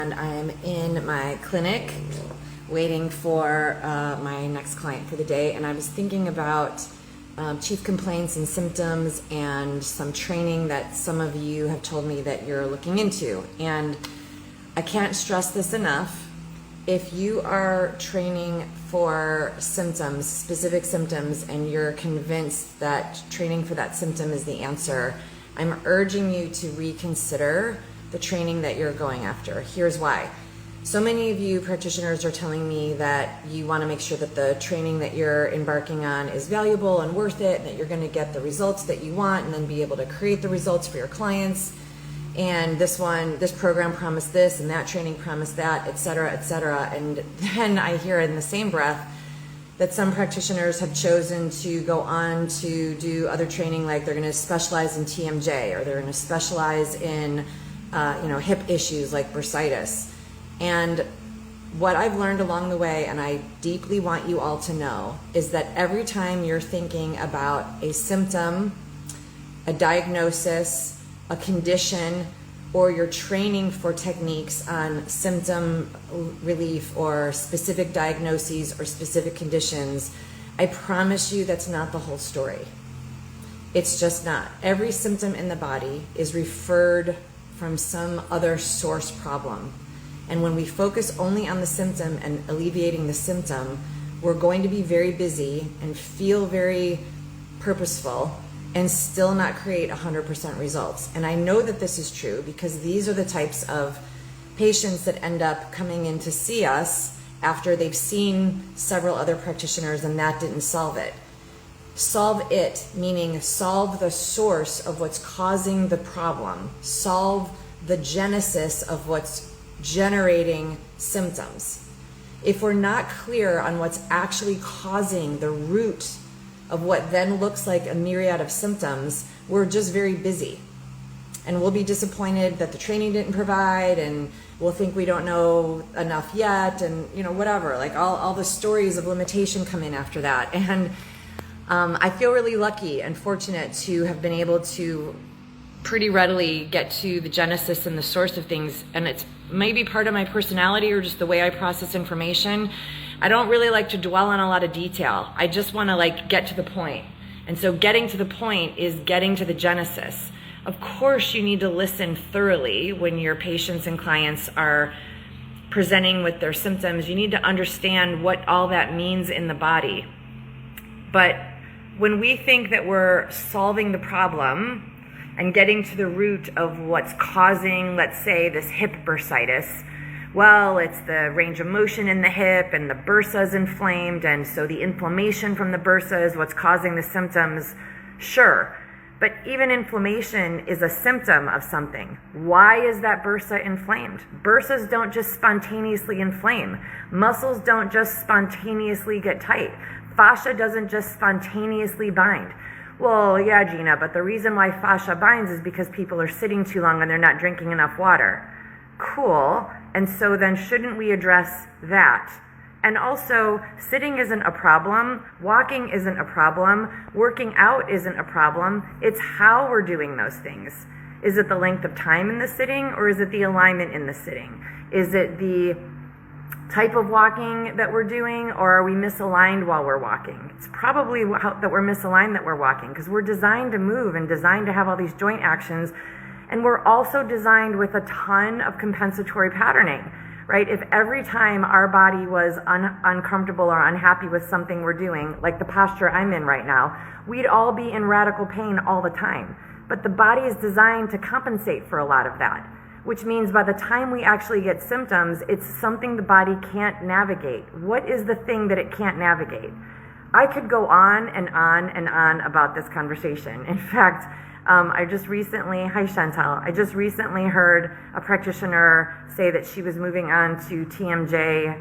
And I'm in my clinic waiting for my next client for the day, and I was thinking about chief complaints and symptoms and some training that some of you have told me that you're looking into. And I can't stress this enough. If you are training for symptoms, specific symptoms, and you're convinced that training for that symptom is the answer, I'm urging you to reconsider the training that you're going after. Here's why. So many of you practitioners are telling me that you want to make sure that the training that you're embarking on is valuable and worth it, and that you're going to get the results that you want and then be able to create the results for your clients. And this program promised this, and that training promised that, et cetera, et cetera. And then I hear in the same breath that some practitioners have chosen to go on to do other training, like they're going to specialize in TMJ, or they're going to specialize in hip issues like bursitis. And what I've learned along the way, and I deeply want you all to know, is that every time you're thinking about a symptom, a diagnosis, a condition, or you're training for techniques on symptom relief or specific diagnoses or specific conditions, I promise you that's not the whole story. It's just not. Every symptom in the body is referred from some other source problem. And when we focus only on the symptom and alleviating the symptom, we're going to be very busy and feel very purposeful and still not create 100% results. And I know that this is true because these are the types of patients that end up coming in to see us after they've seen several other practitioners and that didn't solve it. Solve it, meaning solve the source of what's causing the problem. Solve the genesis of what's generating symptoms. If we're not clear on what's actually causing the root of what then looks like a myriad of symptoms, we're just very busy. And we'll be disappointed that the training didn't provide, and we'll think we don't know enough yet, and whatever, like all the stories of limitation come in after that. And I feel really lucky and fortunate to have been able to pretty readily get to the genesis and the source of things, and it's maybe part of my personality or just the way I process information. I don't really like to dwell on a lot of detail. I just want to get to the point. And so getting to the point is getting to the genesis. Of course, you need to listen thoroughly when your patients and clients are presenting with their symptoms. You need to understand what all that means in the body. But when we think that we're solving the problem and getting to the root of what's causing, let's say, this hip bursitis, well, it's the range of motion in the hip and the bursa is inflamed, and so the inflammation from the bursa is what's causing the symptoms. Sure, but even inflammation is a symptom of something. Why is that bursa inflamed? Bursas don't just spontaneously inflame. Muscles don't just spontaneously get tight. Fascia doesn't just spontaneously bind. Well, yeah, Gina, but the reason why fascia binds is because people are sitting too long and they're not drinking enough water. Cool. And so then shouldn't we address that? And also, sitting isn't a problem, walking isn't a problem, working out isn't a problem. It's how we're doing those things. Is it the length of time in the sitting, or is it the alignment in the sitting? Is it the type of walking that we're doing, or are we misaligned while we're walking? It's probably that we're misaligned that we're walking, because we're designed to move and designed to have all these joint actions. And we're also designed with a ton of compensatory patterning, right? If every time our body was uncomfortable or unhappy with something we're doing, like the posture I'm in right now, we'd all be in radical pain all the time. But the body is designed to compensate for a lot of that, which means by the time we actually get symptoms, it's something the body can't navigate. What is the thing that it can't navigate? I could go on and on and on about this conversation. In fact, hi Chantal, I just recently heard a practitioner say that she was moving on to TMJ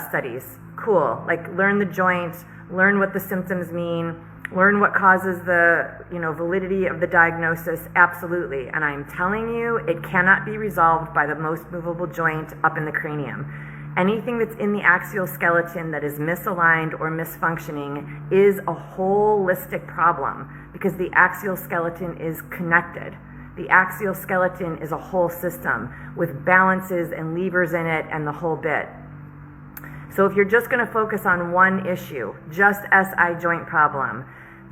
studies. Cool, learn the joint, learn what the symptoms mean, learn what causes the validity of the diagnosis, absolutely. And I'm telling you, it cannot be resolved by the most movable joint up in the cranium. Anything that's in the axial skeleton that is misaligned or misfunctioning is a holistic problem because the axial skeleton is connected. The axial skeleton is a whole system with balances and levers in it and the whole bit. So if you're just going to focus on one issue, just SI joint problem,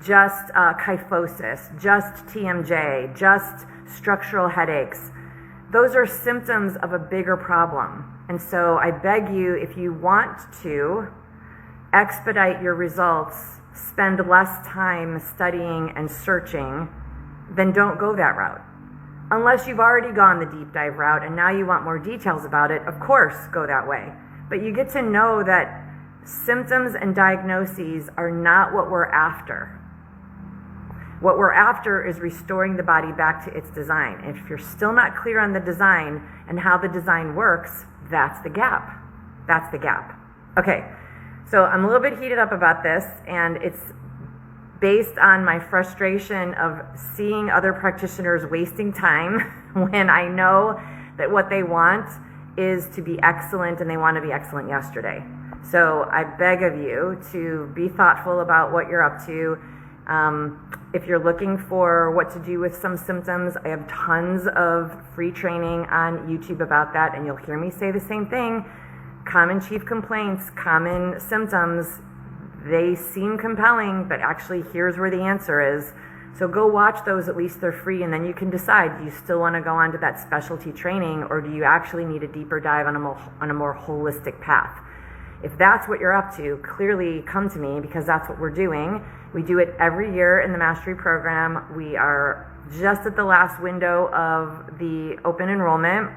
just kyphosis, just TMJ, just structural headaches, those are symptoms of a bigger problem. And so I beg you, if you want to expedite your results, spend less time studying and searching, then don't go that route. Unless you've already gone the deep dive route and now you want more details about it, of course, go that way. But you get to know that symptoms and diagnoses are not what we're after. What we're after is restoring the body back to its design. If you're still not clear on the design and how the design works, that's the gap. That's the gap. Okay, so I'm a little bit heated up about this, and it's based on my frustration of seeing other practitioners wasting time when I know that what they want is to be excellent and they want to be excellent yesterday. So I beg of you to be thoughtful about what you're up to. If you're looking for what to do with some symptoms, I have tons of free training on YouTube about that, and you'll hear me say the same thing. Common chief complaints, common symptoms, they seem compelling, but actually here's where the answer is. So go watch those, at least they're free, and then you can decide, do you still want to go on to that specialty training, or do you actually need a deeper dive on a more holistic path? If that's what you're up to, clearly come to me, because that's what we're doing. We do it every year in the mastery program. We are just at the last window of the open enrollment.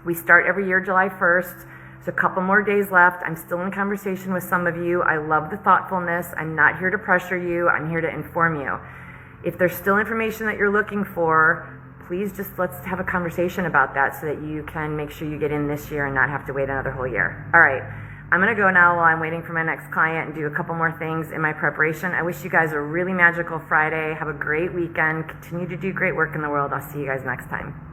We start every year July 1st. There's a couple more days left. I'm still in conversation with some of you. I love the thoughtfulness. I'm not here to pressure you. I'm here to inform you. If there's still information that you're looking for, please just let's have a conversation about that so that you can make sure you get in this year and not have to wait another whole year. All right. I'm going to go now while I'm waiting for my next client and do a couple more things in my preparation. I wish you guys a really magical Friday. Have a great weekend. Continue to do great work in the world. I'll see you guys next time.